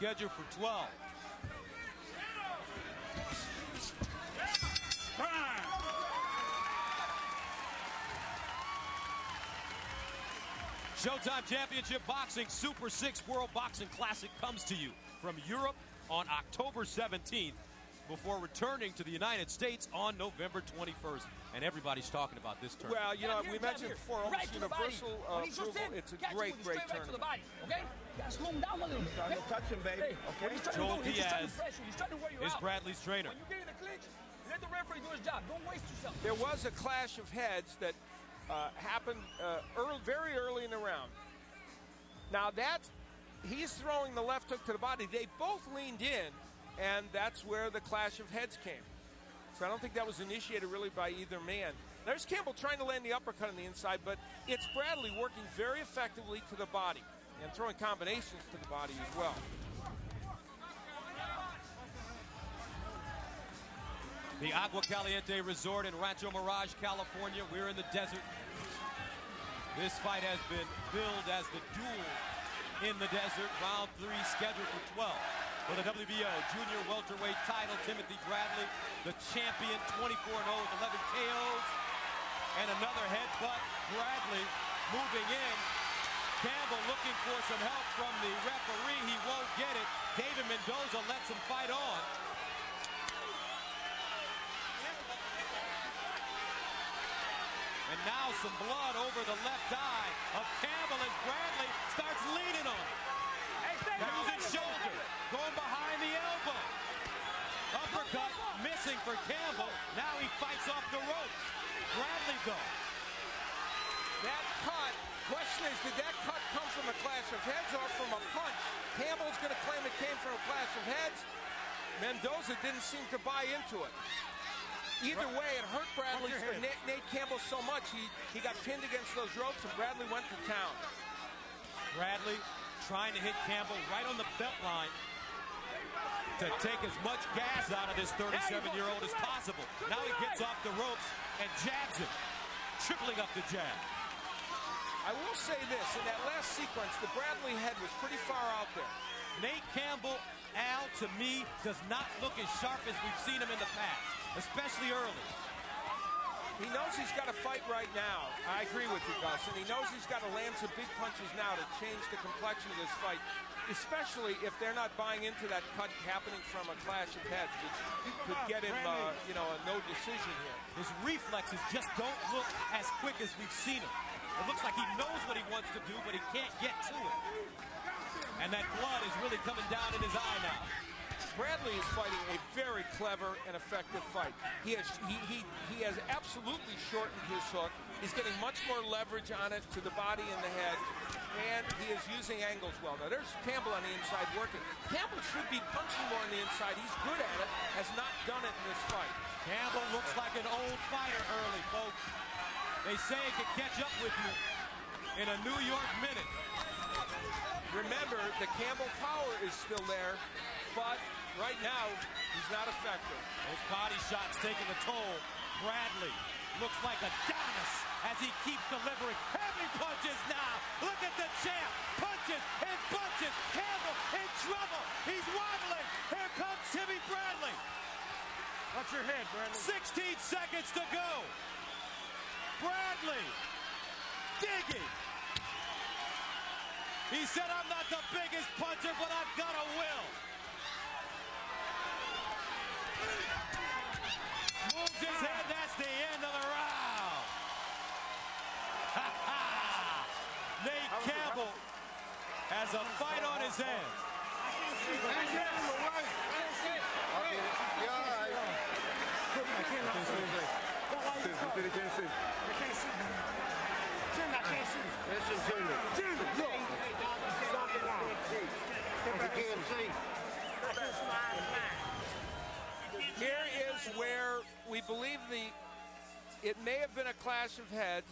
scheduled for 12. Showtime Championship Boxing Super 6 World Boxing Classic comes to you from Europe on October 17th before returning to the United States on November 21st. And everybody's talking about this tournament. Well, you know, we mentioned before, almost universal approval. It's a great tournament. Okay? Gotta slow him down a little bit. Okay? Touch him, baby. Okay? Joel Diaz is Bradley's trainer. When you get in the clinch, let the referee do his job. Don't waste yourself. There was a clash of heads that happened very early in the round. Now he's throwing the left hook to the body. They both leaned in, and that's where the clash of heads came. So I don't think that was initiated really by either man. There's Campbell trying to land the uppercut on the inside, but it's Bradley working very effectively to the body and throwing combinations to the body as well. The Agua Caliente Resort in Rancho Mirage, California. We're in the desert. This fight has been billed as the duel in the desert. Round 3 scheduled for 12. For the WBO junior welterweight title, Timothy Bradley, the champion, 24-0 with 11 KOs. And another headbutt. Bradley moving in. Campbell looking for some help from the referee. He won't get it. David Mendoza lets him fight on. And now some blood over the left eye of Campbell as Bradley starts leaning on him. Using shoulder, going behind the elbow. Uppercut missing for Campbell. Now he fights off the ropes. Bradley though. That cut, question is, did that cut come from a clash of heads or from a punch? Campbell's going to claim it came from a clash of heads. Mendoza didn't seem to buy into it. Either way, it hurt Bradley, Nate Campbell so much, he got pinned against those ropes, and Bradley went to town. Bradley trying to hit Campbell right on the belt line to take as much gas out of this 37-year-old as possible. Now he gets off the ropes and jabs him, tripling up the jab. I will say this, in that last sequence, the Bradley head was pretty far out there. Nate Campbell, Al, to me, does not look as sharp as we've seen him in the past, especially early. He knows he's got to fight right now. I agree with you, Gus. And he knows he's got to land some big punches now to change the complexion of this fight, especially if they're not buying into that cut happening from a clash of heads, which could get him, a no decision here. His reflexes just don't look as quick as we've seen him. It looks like he knows what he wants to do, but he can't get to it. And that blood is really coming down in his eye now. Bradley is fighting a very clever and effective fight. He has absolutely shortened his hook. He's getting much more leverage on it to the body and the head, and he is using angles well. Now there's Campbell on the inside working. Campbell should be punching more on the inside. He's good at it, has not done it in this fight. Campbell looks like an old fighter early, folks. They say it can catch up with you in a New York minute. Remember, the Campbell power is still there, but right now, he's not effective. Those body shots taking a toll. Bradley looks like Adonis as he keeps delivering heavy punches now. Look at the champ. Punches and punches. Campbell in trouble. He's waddling. Here comes Timmy Bradley. Watch your head, Bradley. 16 seconds to go. Bradley digging. He said, I'm not the biggest puncher, but I've got a will. Moves his head, that's the end of the round. Nate Campbell has a fight on his hands. Here is where we believe it may have been a clash of heads.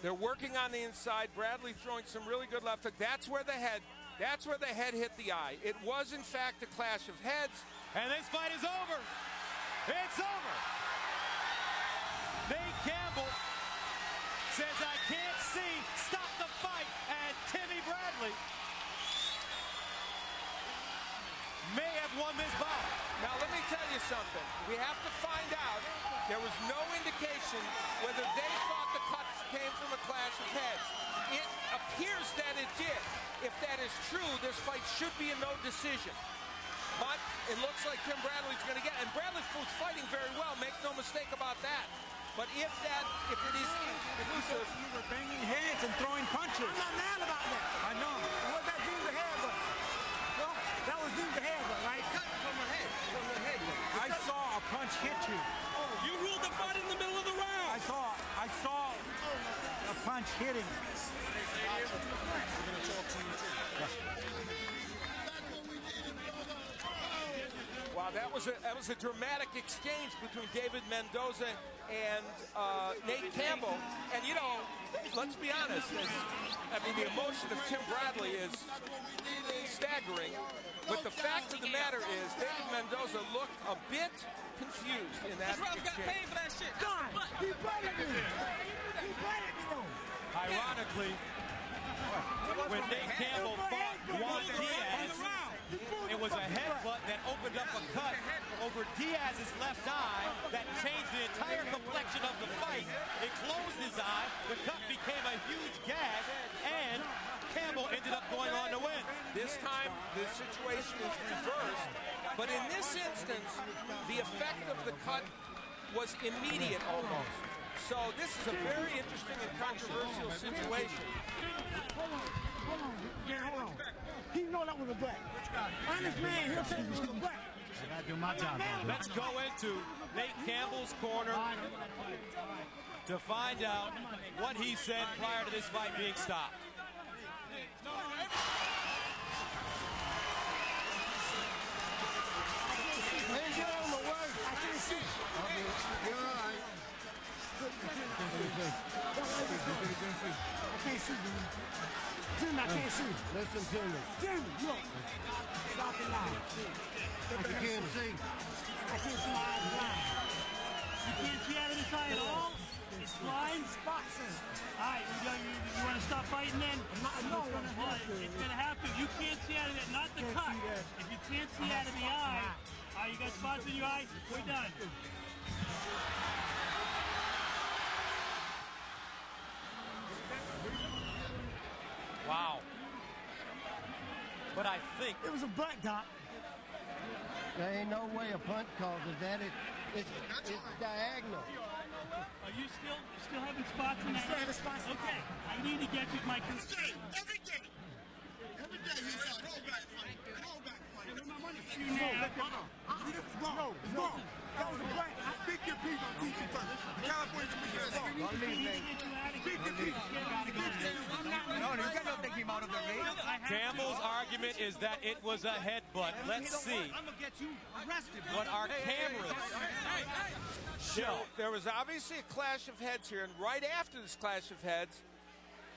They're working on the inside. Bradley throwing some really good left hook. That's where the head hit the eye. It was in fact a clash of heads. And this fight is over. It's over. Nate Campbell says, I can't see. Stop the fight. And Timmy Bradley won this bout. Now, let me tell you something. We have to find out. There was no indication whether they thought the cuts came from a clash of heads. It appears that it did. If that is true, this fight should be a no decision. But it looks like Tim Bradley's going to get it. And Bradley's fighting very well. Make no mistake about that. But if it is inconclusive. You were banging heads and throwing punches. I'm not mad about that. I know. Was that Ginger Headbutt? No, that was Ginger Headbutt, right? Cut from her head. From her head. I saw a punch hit you. You ruled the fight in the middle of the round. I saw a punch hitting. Wow, that was a dramatic exchange between David Mendoza and Nate Campbell. And, you know, let's be honest. I mean, the emotion of Tim Bradley is staggering. But the fact of the matter is David Mendoza looked a bit confused in that exchange. for that shit. God, he bladed me. He bladed me, though. Ironically, when Nate Campbell fought Juan Diaz, it was a headbutt that opened up a cut over Diaz's left eye that changed the entire complexion of the fight. It closed his eye, the cut became a huge gag, and Campbell ended up going on to win. This time, the situation is reversed. But in this instance, the effect of the cut was immediate almost. So this is a very interesting and controversial situation. Hold on. Yeah, hold on. He know that was a black. Honest man, he'll tell you it was a black. I gotta do my job. Let's go into Nate Campbell's corner to find out what he said prior to this fight being stopped. I can't see. Listen to me. Jimmy, look. Stop it loud. I can't see. I can't see my eyes blind. You can't see out of this eye at all? It's blind? Spots in. All right, you want to stop fighting then? No, It's going to have to. You can't see out of it, not the cut. If you can't see out of the eye, you got spots in your eye, we're done. Wow. But I think it was a butt, Doc. There ain't no way a punch causes that. It's diagonal. Are you still having spots in that? Still having spots. Okay, I need to get you my. Every day he's out. Roll back fight. No, it's wrong. That was a black. Speak your piece on TV first. California speak your piece. No, you cannot take him out of the ring. Campbell's argument is that it was a headbutt. Let's see I'm gonna get you arrested. what our cameras show. There was obviously a clash of heads here, and right after this clash of heads,